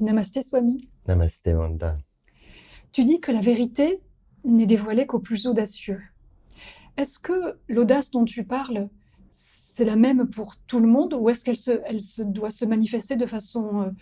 Namasté Swami. Namasté Wanda. Tu dis que la vérité n'est dévoilée qu'aux plus audacieux. Est-ce que l'audace dont tu parles, c'est la même pour tout le monde ou est-ce qu'elle doit se manifester de façon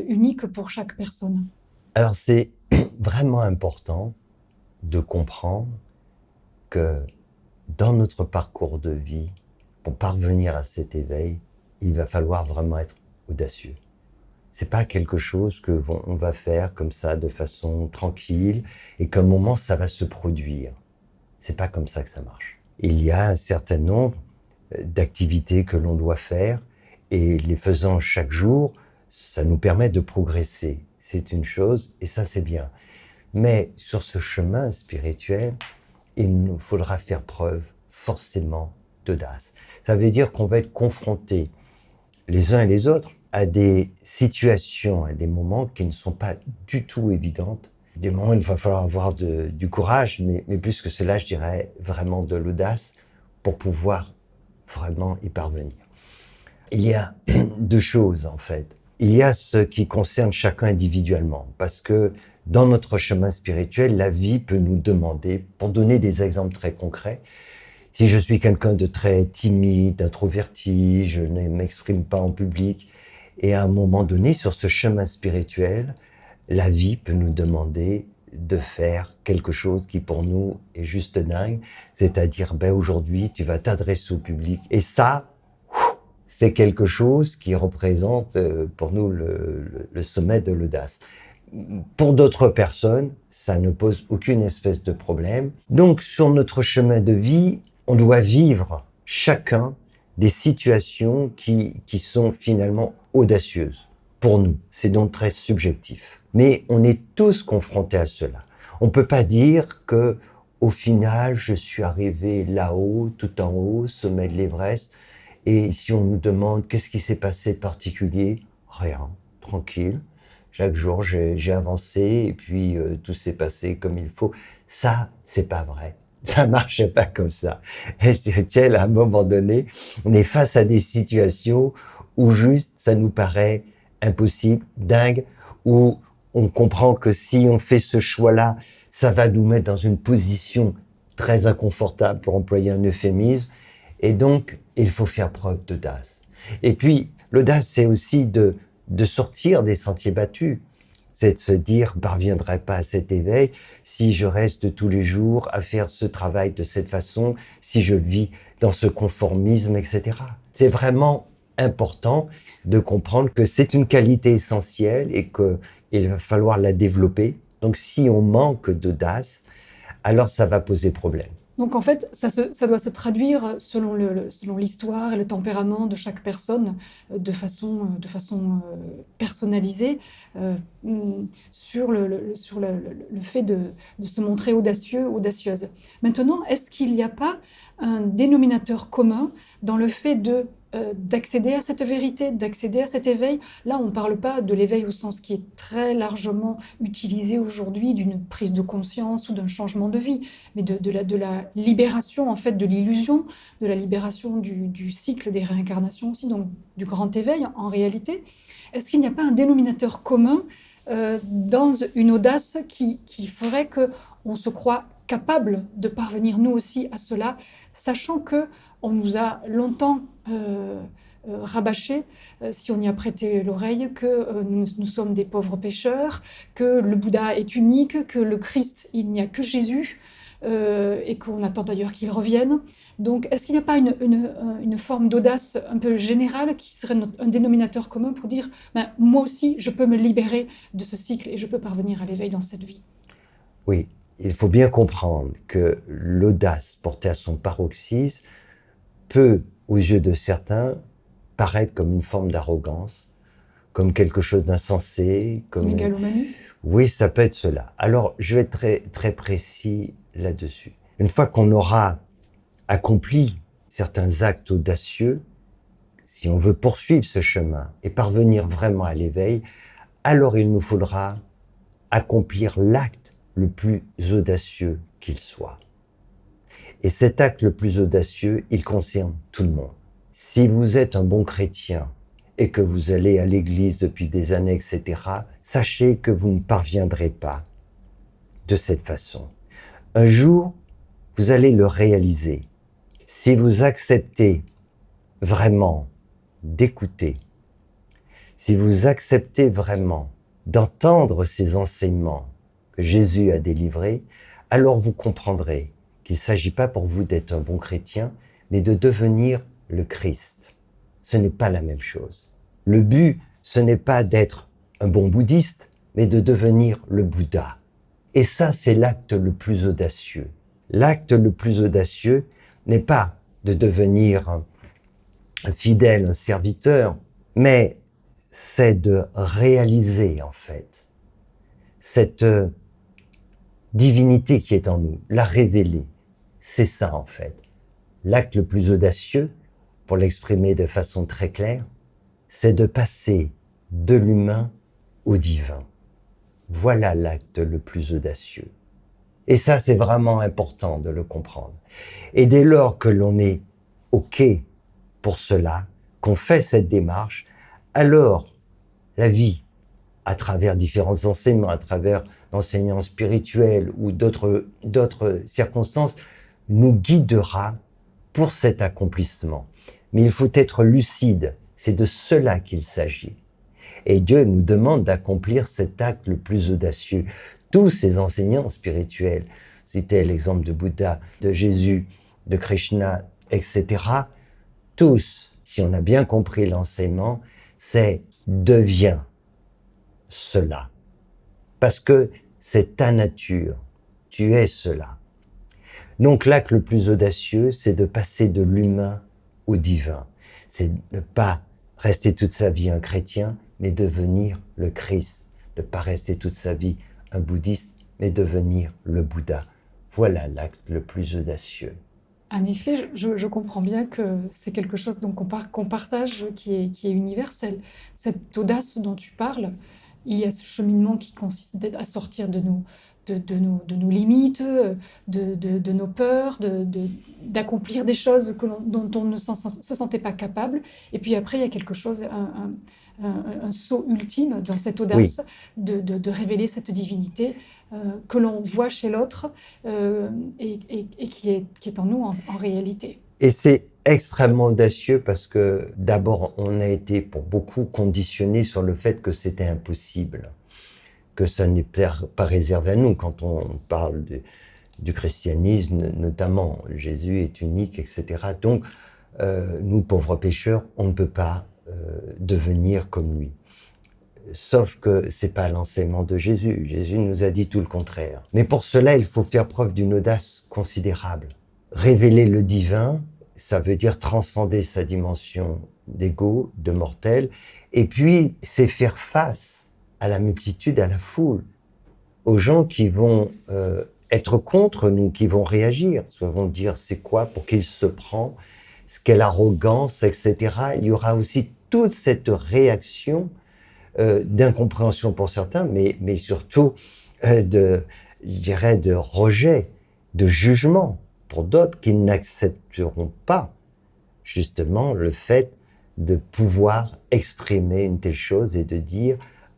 unique pour chaque personne? Alors c'est vraiment important de comprendre que dans notre parcours de vie, pour parvenir à cet éveil, il va falloir vraiment être audacieux. C'est pas quelque chose que on va faire comme ça de façon tranquille et qu'à un moment ça va se produire. C'est pas comme ça que ça marche. Il y a un certain nombre d'activités que l'on doit faire et les faisant chaque jour, ça nous permet de progresser. C'est une chose et ça c'est bien. Mais sur ce chemin spirituel, il nous faudra faire preuve forcément d'audace. Ça veut dire qu'on va être confrontés les uns et les autres à des situations, à des moments qui ne sont pas du tout évidentes. Des moments où il va falloir avoir du courage, mais plus que cela, je dirais vraiment de l'audace pour pouvoir vraiment y parvenir. Il y a deux choses en fait. Il y a ce qui concerne chacun individuellement, parce que dans notre chemin spirituel, la vie peut nous demander, pour donner des exemples très concrets, si je suis quelqu'un de très timide, introverti, je ne m'exprime pas en public, et à un moment donné, sur ce chemin spirituel, la vie peut nous demander de faire quelque chose qui pour nous est juste dingue, c'est-à-dire aujourd'hui tu vas t'adresser au public. Et ça, c'est quelque chose qui représente pour nous le sommet de l'audace. Pour d'autres personnes, ça ne pose aucune espèce de problème. Donc sur notre chemin de vie, on doit vivre chacun des situations qui sont finalement audacieuses. Pour nous, c'est donc très subjectif. Mais on est tous confrontés à cela. On ne peut pas dire que, au final, je suis arrivé là-haut, tout en haut, sommet de l'Everest, et si on nous demande qu'est-ce qui s'est passé de particulier, rien, tranquille. Chaque jour, j'ai avancé et puis tout s'est passé comme il faut. Ça, c'est pas vrai. Ça marche pas comme ça. Et spirituel, à un moment donné, on est face à des situations où juste ça nous paraît impossible, dingue, où on comprend que si on fait ce choix-là, ça va nous mettre dans une position très inconfortable, pour employer un euphémisme. Et donc, il faut faire preuve d'audace. Et puis, l'audace, c'est aussi de sortir des sentiers battus. C'est de se dire, je ne parviendrai pas à cet éveil si je reste tous les jours à faire ce travail de cette façon, si je vis dans ce conformisme, etc. C'est vraiment important de comprendre que c'est une qualité essentielle et qu'il va falloir la développer. Donc, si on manque d'audace, alors ça va poser problème. Donc en fait, ça doit se traduire selon l'histoire et le tempérament de chaque personne de façon personnalisée sur le fait de se montrer audacieux, audacieuse. Maintenant, est-ce qu'il n'y a pas un dénominateur commun dans le fait d'accéder à cette vérité, d'accéder à cet éveil? Là, on ne parle pas de l'éveil au sens qui est très largement utilisé aujourd'hui, d'une prise de conscience ou d'un changement de vie, mais de la libération en fait de l'illusion, de la libération du cycle des réincarnations aussi, donc du grand éveil en réalité. Est-ce qu'il n'y a pas un dénominateur commun dans une audace qui ferait qu'on se croit capable de parvenir nous aussi à cela, sachant qu'on nous a longtemps rabâché, si on y a prêté l'oreille, que nous sommes des pauvres pécheurs, que le Bouddha est unique, que le Christ, il n'y a que Jésus, et qu'on attend d'ailleurs qu'il revienne. Donc, est-ce qu'il n'y a pas une forme d'audace un peu générale qui serait un dénominateur commun pour dire ben, moi aussi, je peux me libérer de ce cycle et je peux parvenir à l'éveil dans cette vie? Oui, il faut bien comprendre que l'audace portée à son paroxysme peut, aux yeux de certains, paraître comme une forme d'arrogance, comme quelque chose d'insensé, comme... Mégalomanie? Oui, ça peut être cela. Alors, je vais être très, très précis là-dessus. Une fois qu'on aura accompli certains actes audacieux, si on veut poursuivre ce chemin et parvenir vraiment à l'éveil, alors il nous faudra accomplir l'acte le plus audacieux qu'il soit. Et cet acte le plus audacieux, il concerne tout le monde. Si vous êtes un bon chrétien et que vous allez à l'église depuis des années, etc., sachez que vous ne parviendrez pas de cette façon. Un jour, vous allez le réaliser. Si vous acceptez vraiment d'écouter, si vous acceptez vraiment d'entendre ces enseignements que Jésus a délivrés, alors vous comprendrez qu'il ne s'agit pas pour vous d'être un bon chrétien, mais de devenir le Christ. Ce n'est pas la même chose. Le but, ce n'est pas d'être un bon bouddhiste, mais de devenir le Bouddha. Et ça, c'est l'acte le plus audacieux. L'acte le plus audacieux n'est pas de devenir un fidèle, un serviteur, mais c'est de réaliser, en fait, cette divinité qui est en nous, la révéler. C'est ça, en fait. L'acte le plus audacieux, pour l'exprimer de façon très claire, c'est de passer de l'humain au divin. Voilà l'acte le plus audacieux. Et ça, c'est vraiment important de le comprendre. Et dès lors que l'on est OK pour cela, qu'on fait cette démarche, alors la vie, à travers différents enseignements, à travers l'enseignement spirituel ou d'autres circonstances, nous guidera pour cet accomplissement. Mais il faut être lucide, c'est de cela qu'il s'agit. Et Dieu nous demande d'accomplir cet acte le plus audacieux. Tous ces enseignants spirituels, c'était l'exemple de Bouddha, de Jésus, de Krishna, etc. Tous, si on a bien compris l'enseignement, c'est deviens cela. Parce que c'est ta nature, tu es cela. Donc l'acte le plus audacieux, c'est de passer de l'humain au divin. C'est de ne pas rester toute sa vie un chrétien, mais devenir le Christ. De ne pas rester toute sa vie un bouddhiste, mais devenir le Bouddha. Voilà l'acte le plus audacieux. En effet, je comprends bien que c'est quelque chose donc, qu'on partage, qui est universel. Cette audace dont tu parles, il y a ce cheminement qui consiste à sortir de nos limites, de nos peurs, d'accomplir des choses dont on ne se sentait pas capable. Et puis après, il y a quelque chose, un saut ultime dans cette audace de révéler cette divinité que l'on voit chez l'autre et qui est en nous en réalité. Et c'est extrêmement audacieux parce que d'abord, on a été pour beaucoup conditionnés sur le fait que c'était impossible, que ça n'est pas réservé à nous. Quand on parle du christianisme, notamment, Jésus est unique, etc. Donc, nous, pauvres pécheurs, on ne peut pas devenir comme lui. Sauf que c'est pas l'enseignement de Jésus. Jésus nous a dit tout le contraire. Mais pour cela, il faut faire preuve d'une audace considérable. Révéler le divin, ça veut dire transcender sa dimension d'ego, de mortel, et puis c'est faire face à la multitude, à la foule, aux gens qui vont être contre nous, qui vont réagir, soit vont dire c'est quoi, pour qui il se prend, quelle arrogance, etc. Il y aura aussi toute cette réaction d'incompréhension pour certains, mais surtout je dirais, de rejet, de jugement pour d'autres qui n'accepteront pas justement le fait de pouvoir exprimer une telle chose et de dire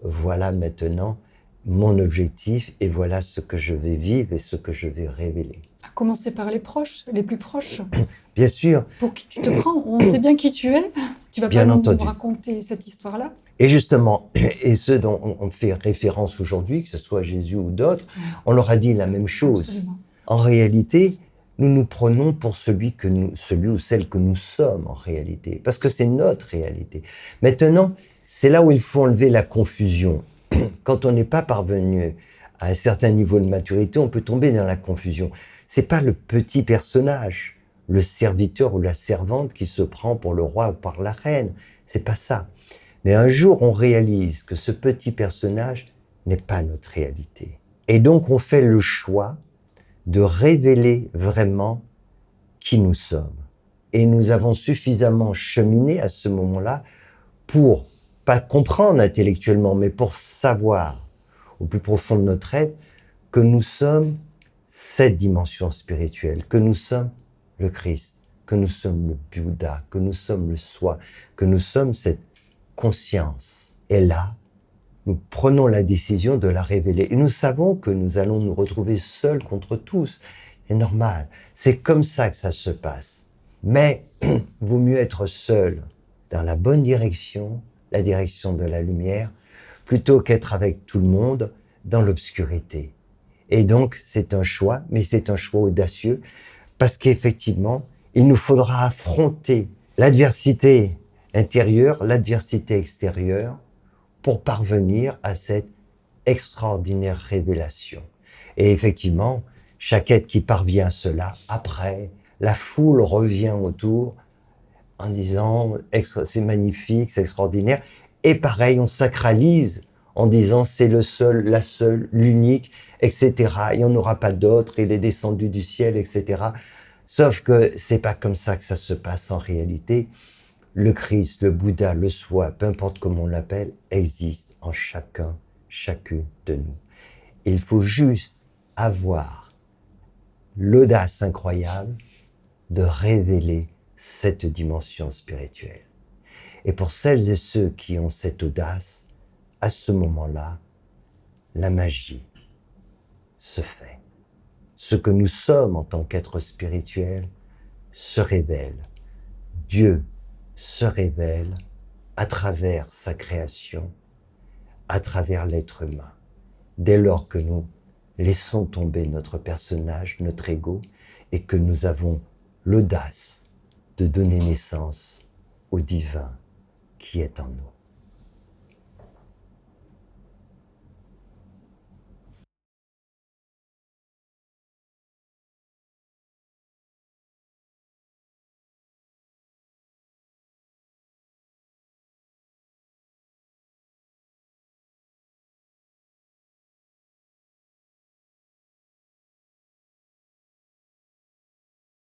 voilà maintenant mon objectif et voilà ce que je vais vivre et ce que je vais révéler. À commencer par les proches, les plus proches. Bien sûr. Pour qui tu te prends, on sait bien qui tu es. Tu vas Bien pas entendu. nous raconter cette histoire-là. Et justement, et ceux dont on fait référence aujourd'hui, que ce soit Jésus ou d'autres, on leur a dit la même chose. Absolument. En réalité, nous nous prenons pour celui ou celle que nous sommes en réalité, parce que c'est notre réalité. Maintenant, c'est là où il faut enlever la confusion. Quand on n'est pas parvenu à un certain niveau de maturité, on peut tomber dans la confusion. C'est pas le petit personnage, le serviteur ou la servante qui se prend pour le roi ou par la reine. C'est pas ça. Mais un jour, on réalise que ce petit personnage n'est pas notre réalité. Et donc, on fait le choix de révéler vraiment qui nous sommes. Et nous avons suffisamment cheminé à ce moment-là pour, pas comprendre intellectuellement, mais pour savoir au plus profond de notre être que nous sommes cette dimension spirituelle, que nous sommes le Christ, que nous sommes le Bouddha, que nous sommes le soi, que nous sommes cette conscience. Et là, nous prenons la décision de la révéler. Et nous savons que nous allons nous retrouver seuls contre tous. C'est normal. C'est comme ça que ça se passe. Mais vaut mieux être seul dans la bonne direction, la direction de la lumière, plutôt qu'être avec tout le monde dans l'obscurité. Et donc, c'est un choix, mais c'est un choix audacieux, parce qu'effectivement, il nous faudra affronter l'adversité intérieure, l'adversité extérieure, pour parvenir à cette extraordinaire révélation. Et effectivement, chaque être qui parvient à cela, après, la foule revient autour en disant « c'est magnifique, c'est extraordinaire ». Et pareil, on sacralise en disant « c'est le seul, la seule, l'unique », etc. Il n'y en aura pas d'autre, il est descendu du ciel, etc. Sauf que c'est pas comme ça que ça se passe en réalité. Le Christ, le Bouddha, le soi, peu importe comment on l'appelle, existe en chacun, chacune de nous. Il faut juste avoir l'audace incroyable de révéler cette dimension spirituelle. Et pour celles et ceux qui ont cette audace, à ce moment-là, la magie se fait. Ce que nous sommes en tant qu'êtres spirituels se révèle. Dieu se révèle à travers sa création, à travers l'être humain. Dès lors que nous laissons tomber notre personnage, notre ego, et que nous avons l'audace de donner naissance au divin qui est en nous.